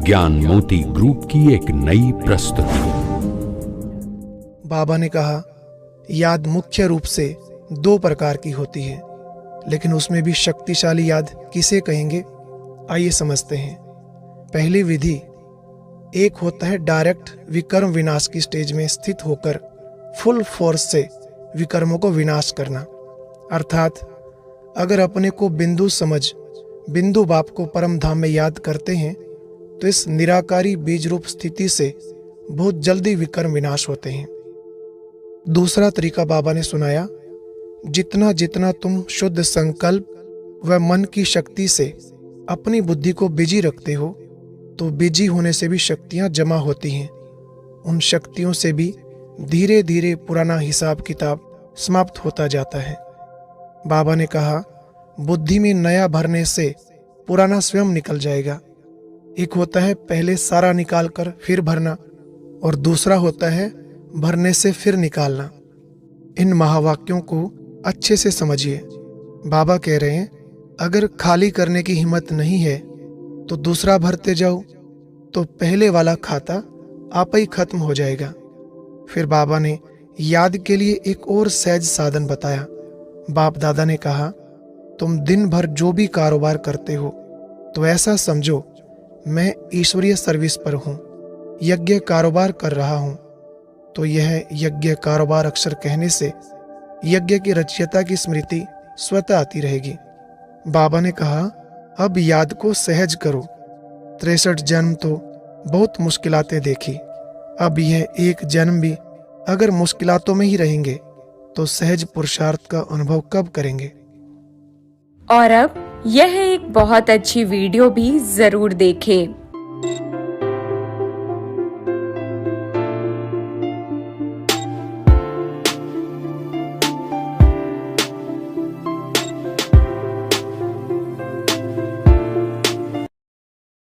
ज्ञान मोती ग्रुप की एक नई प्रस्तुति। बाबा ने कहा, याद मुख्य रूप से 2 प्रकार की होती है, लेकिन उसमें भी शक्तिशाली याद किसे कहेंगे, आइए समझते हैं। पहली विधि, एक होता है डायरेक्ट विकर्म विनाश की स्टेज में स्थित होकर फुल फोर्स से विकर्मों को विनाश करना। अर्थात अगर अपने को बिंदु समझ बिंदु बाप को परम धाम में याद करते हैं तो इस निराकारी बीज रूप स्थिति से बहुत जल्दी विकर्म विनाश होते हैं। दूसरा तरीका बाबा ने सुनाया, जितना जितना तुम शुद्ध संकल्प व मन की शक्ति से अपनी बुद्धि को बिजी रखते हो तो बिजी होने से भी शक्तियां जमा होती हैं। उन शक्तियों से भी धीरे धीरे पुराना हिसाब किताब समाप्त होता जाता है। बाबा ने कहा, बुद्धि में नया भरने से पुराना स्वयं निकल जाएगा। एक होता है पहले सारा निकाल कर फिर भरना, और दूसरा होता है भरने से फिर निकालना। इन महावाक्यों को अच्छे से समझिए। बाबा कह रहे हैं, अगर खाली करने की हिम्मत नहीं है तो दूसरा भरते जाओ तो पहले वाला खाता आप ही खत्म हो जाएगा। फिर बाबा ने याद के लिए एक और सहज साधन बताया। बाप दादा ने कहा, तुम दिन भर जो भी कारोबार करते हो तो ऐसा समझो मैं ईश्वरीय सर्विस पर हूँ, यज्ञ कारोबार कर रहा हूँ। तो यह यज्ञ कारोबार अक्षर कहने से यज्ञ की रचयिता की स्मृति स्वतः आती रहेगी। बाबा ने कहा, अब याद को सहज करो। 63 जन्म तो बहुत मुश्किलातें देखी, अब यह एक जन्म भी अगर मुश्किलातों में ही रहेंगे तो सहज पुरुषार्थ का अनुभव कब करेंगे। और अब यह एक बहुत अच्छी वीडियो भी जरूर देखें।